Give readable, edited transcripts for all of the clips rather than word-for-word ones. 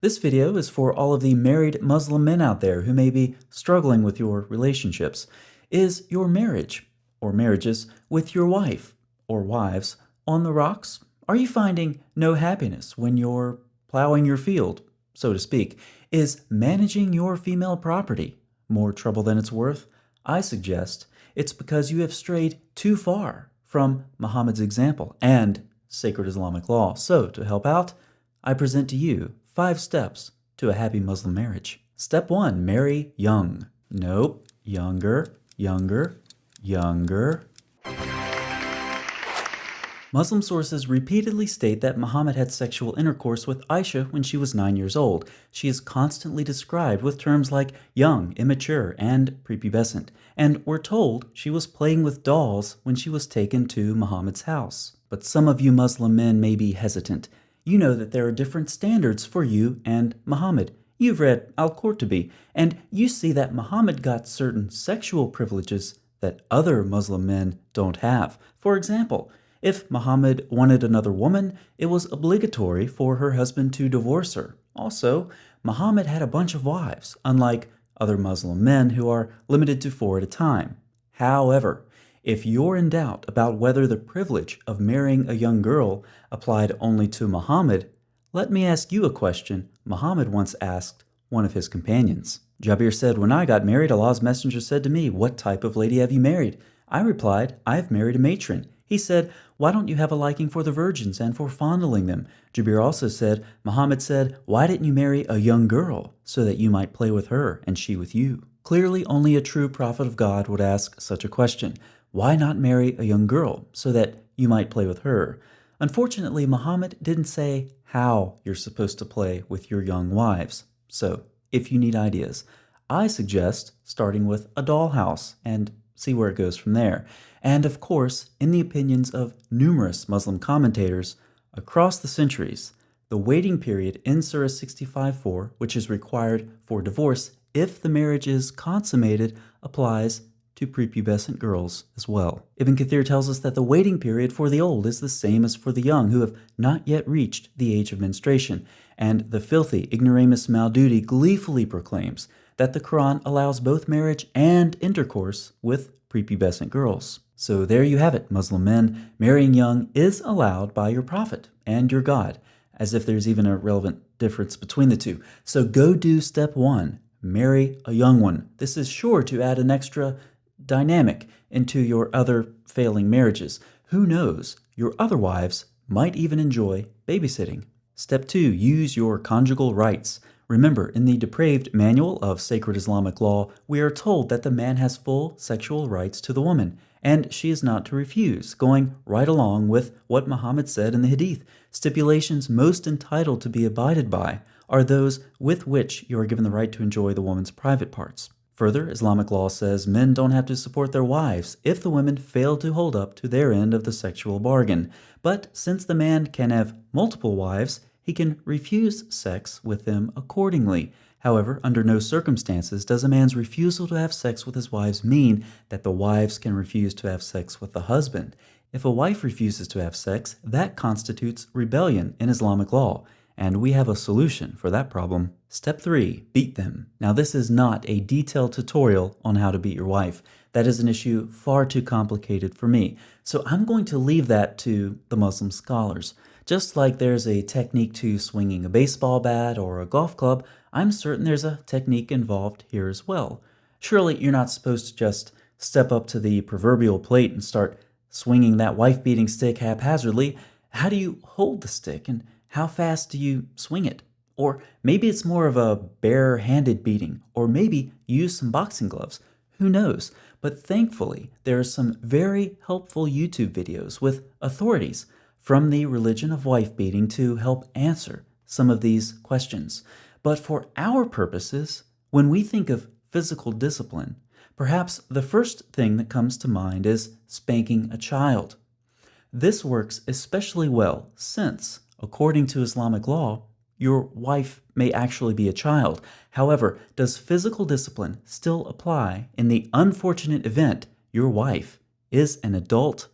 This video is for all of the married Muslim men out there who may be struggling with your relationships. Is your marriage, or marriages, with your wife, or wives, on the rocks? Are you finding no happiness when you're plowing your field, so to speak? Is managing your female property more trouble than it's worth? I suggest it's because you have strayed too far from Muhammad's example and sacred Islamic law. So, to help out, I present to you 5 steps to a happy Muslim marriage. Step 1, marry young. Nope, younger. Muslim sources repeatedly state that Muhammad had sexual intercourse with Aisha when she was 9 years old. She is constantly described with terms like young, immature, and prepubescent, and we're told she was playing with dolls when she was taken to Muhammad's house. But some of you Muslim men may be hesitant. You know that there are different standards for you and Muhammad. You've read Al-Qurtubi, and you see that Muhammad got certain sexual privileges that other Muslim men don't have. For example, if Muhammad wanted another woman, it was obligatory for her husband to divorce her. Also, Muhammad had a bunch of wives, unlike other Muslim men who are limited to 4 at a time. However, if you're in doubt about whether the privilege of marrying a young girl applied only to Muhammad, let me ask you a question Muhammad once asked one of his companions. Jabir said, "When I got married, Allah's messenger said to me, 'What type of lady have you married?' I replied, 'I have married a matron.' He said, 'Why don't you have a liking for the virgins and for fondling them?' Jabir also said, 'Muhammad said, 'Why didn't you marry a young girl so that you might play with her and she with you?'" Clearly, only a true prophet of God would ask such a question. Why not marry a young girl so that you might play with her? Unfortunately, Muhammad didn't say how you're supposed to play with your young wives. So, if you need ideas, I suggest starting with a dollhouse and see where it goes from there. And of course, in the opinions of numerous Muslim commentators across the centuries, the waiting period in Surah 65:4, which is required for divorce if the marriage is consummated, applies to prepubescent girls as well. Ibn Kathir tells us that the waiting period for the old is the same as for the young who have not yet reached the age of menstruation, and the filthy ignoramus Maududi gleefully proclaims that the Quran allows both marriage and intercourse with prepubescent girls. So there you have it, Muslim men. Marrying young is allowed by your prophet and your God, as if there's even a relevant difference between the two. So go do step 1, marry a young one. This is sure to add an extra dynamic into your other failing marriages. Who knows, your other wives might even enjoy babysitting. Step 2, use your conjugal rights. Remember, in the depraved manual of sacred Islamic law, we are told that the man has full sexual rights to the woman, and she is not to refuse, going right along with what Muhammad said in the Hadith. Stipulations most entitled to be abided by are those with which you are given the right to enjoy the woman's private parts. Further, Islamic law says men don't have to support their wives if the women fail to hold up to their end of the sexual bargain. But since the man can have multiple wives, he can refuse sex with them accordingly. However, under no circumstances does a man's refusal to have sex with his wives mean that the wives can refuse to have sex with the husband. If a wife refuses to have sex, that constitutes rebellion in Islamic law. And we have a solution for that problem. Step 3, beat them. Now, this is not a detailed tutorial on how to beat your wife. That is an issue far too complicated for me. So I'm going to leave that to the Muslim scholars. Just like there's a technique to swinging a baseball bat or a golf club, I'm certain there's a technique involved here as well. Surely you're not supposed to just step up to the proverbial plate and start swinging that wife-beating stick haphazardly. How do you hold the stick, and how fast do you swing it? Or maybe it's more of a bare-handed beating, or maybe use some boxing gloves. Who knows? But thankfully, there are some very helpful YouTube videos with authorities from the religion of wife beating to help answer some of these questions. But for our purposes, when we think of physical discipline, perhaps the first thing that comes to mind is spanking a child. This works especially well since, according to Islamic law, your wife may actually be a child. However, does physical discipline still apply in the unfortunate event your wife is an adult?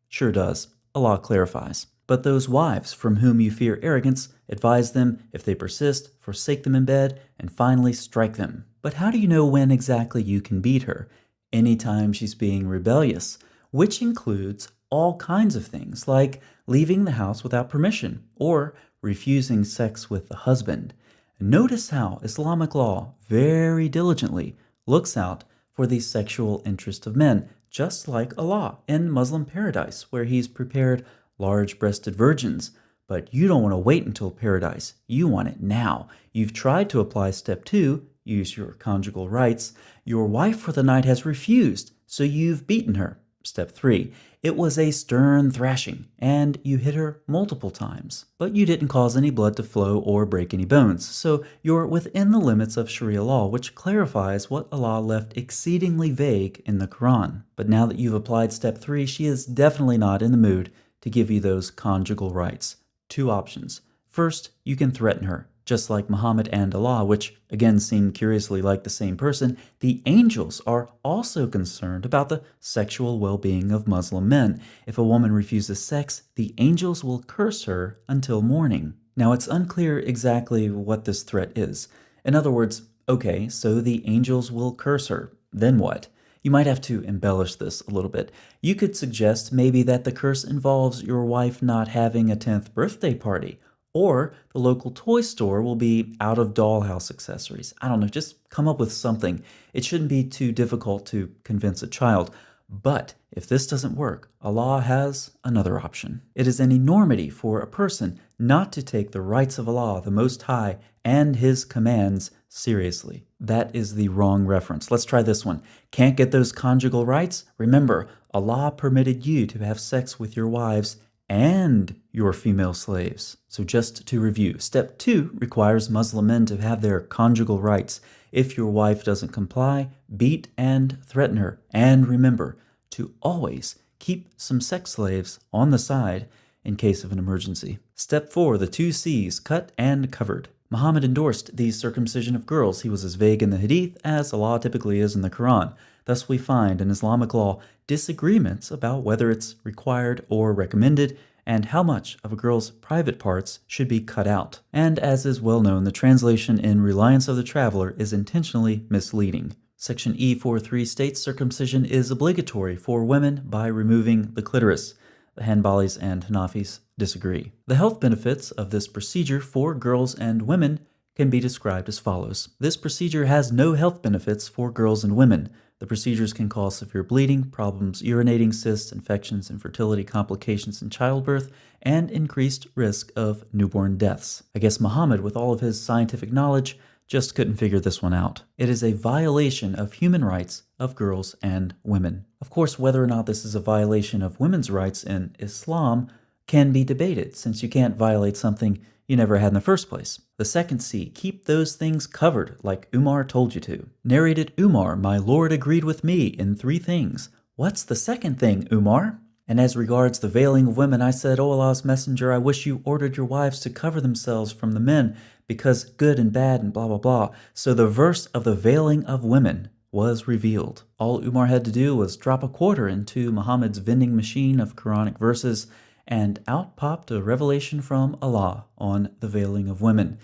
Sure does. Allah clarifies. But those wives from whom you fear arrogance, advise them, if they persist, forsake them in bed, and finally strike them. But how do you know when exactly you can beat her? Anytime she's being rebellious, which includes all kinds of things like leaving the house without permission or refusing sex with the husband. Notice how Islamic law very diligently looks out for the sexual interest of men, just like Allah in Muslim paradise, where He's prepared large-breasted virgins. But you don't want to wait until paradise. You want it now. You've tried to apply step 2, use your conjugal rights. Your wife for the night has refused, so you've beaten her. Step 3, it was a stern thrashing, and you hit her multiple times. But you didn't cause any blood to flow or break any bones, so you're within the limits of Sharia law, which clarifies what Allah left exceedingly vague in the Quran. But now that you've applied step 3, she is definitely not in the mood to give you those conjugal rights. 2 options. First, you can threaten her. Just like Muhammad and Allah, which again seem curiously like the same person, the angels are also concerned about the sexual well-being of Muslim men. If a woman refuses sex, the angels will curse her until morning. Now, it's unclear exactly what this threat is. In other words, okay, so the angels will curse her. Then what? You might have to embellish this a little bit. You could suggest maybe that the curse involves your wife not having a 10th birthday party, or the local toy store will be out of dollhouse accessories. I don't know, just come up with something. It shouldn't be too difficult to convince a child. But if this doesn't work, Allah has another option. It is an enormity for a person not to take the rights of Allah, the Most High, and His commands seriously. That is the wrong reference. Let's try this one. Can't get those conjugal rights? Remember, Allah permitted you to have sex with your wives and your female slaves. So just to review, step 2 requires Muslim men to have their conjugal rights. If your wife doesn't comply, beat and threaten her. And remember to always keep some sex slaves on the side in case of an emergency. Step 4, the 2 C's, cut and covered. Muhammad endorsed the circumcision of girls. He was as vague in the Hadith as Allah typically is in the Quran. Thus we find in Islamic law disagreements about whether it's required or recommended and how much of a girl's private parts should be cut out. And as is well known, the translation in Reliance of the Traveler is intentionally misleading. Section E43 states circumcision is obligatory for women by removing the clitoris. The Hanbalis and Hanafis disagree. The health benefits of this procedure for girls and women can be described as follows. This procedure has no health benefits for girls and women. The procedures can cause severe bleeding, problems urinating, cysts, infections, infertility, complications in childbirth, and increased risk of newborn deaths. I guess Muhammad, with all of his scientific knowledge, just couldn't figure this one out. It is a violation of human rights of girls and women. Of course, whether or not this is a violation of women's rights in Islam can be debated, since you can't violate something you never had in the first place. The second C, keep those things covered, like Umar told you to. Narrated Umar, my Lord agreed with me in 3 things. What's the second thing, Umar? And as regards the veiling of women, I said, O Allah's messenger, I wish you ordered your wives to cover themselves from the men, because good and bad and blah, blah, blah. So the verse of the veiling of women was revealed. All Umar had to do was drop a quarter into Muhammad's vending machine of Quranic verses, and out popped a revelation from Allah on the veiling of women.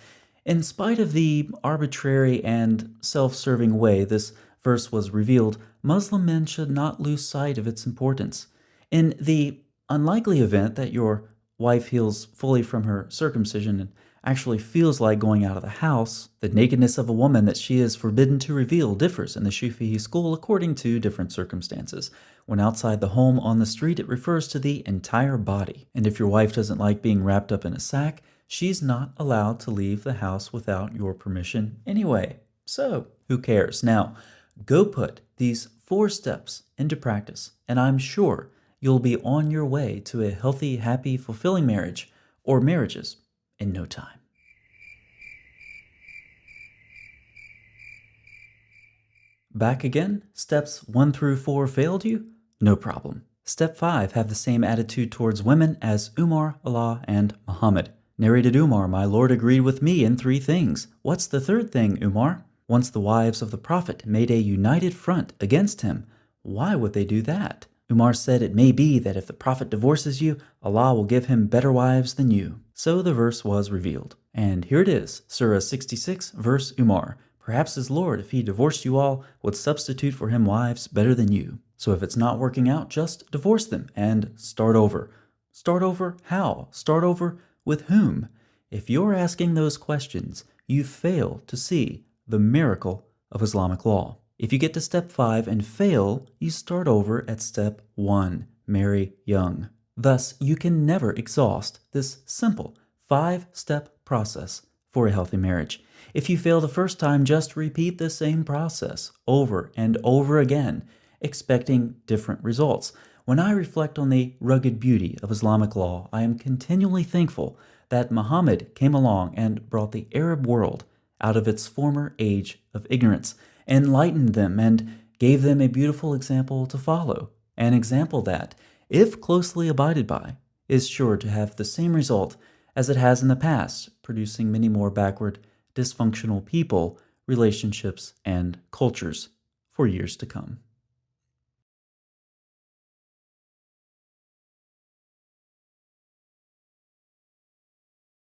In spite of the arbitrary and self-serving way this verse was revealed, Muslim men should not lose sight of its importance. In the unlikely event that your wife heals fully from her circumcision and actually feels like going out of the house, the nakedness of a woman that she is forbidden to reveal differs in the Shafi'i school according to different circumstances. When outside the home on the street, it refers to the entire body. And if your wife doesn't like being wrapped up in a sack, she's not allowed to leave the house without your permission anyway. So, who cares? Now, go put these 4 steps into practice, and I'm sure you'll be on your way to a healthy, happy, fulfilling marriage, or marriages, in no time. Back again? Steps 1 through 4 failed you? No problem. Step 5, have the same attitude towards women as Umar, Allah, and Muhammad. Narrated Umar, my Lord agreed with me in 3 things. What's the third thing, Umar? Once the wives of the Prophet made a united front against him. Why would they do that? Umar said it may be that if the Prophet divorces you, Allah will give him better wives than you. So the verse was revealed. And here it is, Surah 66, verse Umar. Perhaps his Lord, if he divorced you all, would substitute for him wives better than you. So if it's not working out, just divorce them and start over. Start over how? Start over with whom? If you're asking those questions, you fail to see the miracle of Islamic law. If you get to step 5 and fail, you start over at step 1, marry young. Thus, you can never exhaust this simple 5-step process for a healthy marriage. If you fail the first time, just repeat the same process over and over again, expecting different results. When I reflect on the rugged beauty of Islamic law, I am continually thankful that Muhammad came along and brought the Arab world out of its former age of ignorance, enlightened them, and gave them a beautiful example to follow. An example that, if closely abided by, is sure to have the same result as it has in the past, producing many more backward, dysfunctional people, relationships, and cultures for years to come.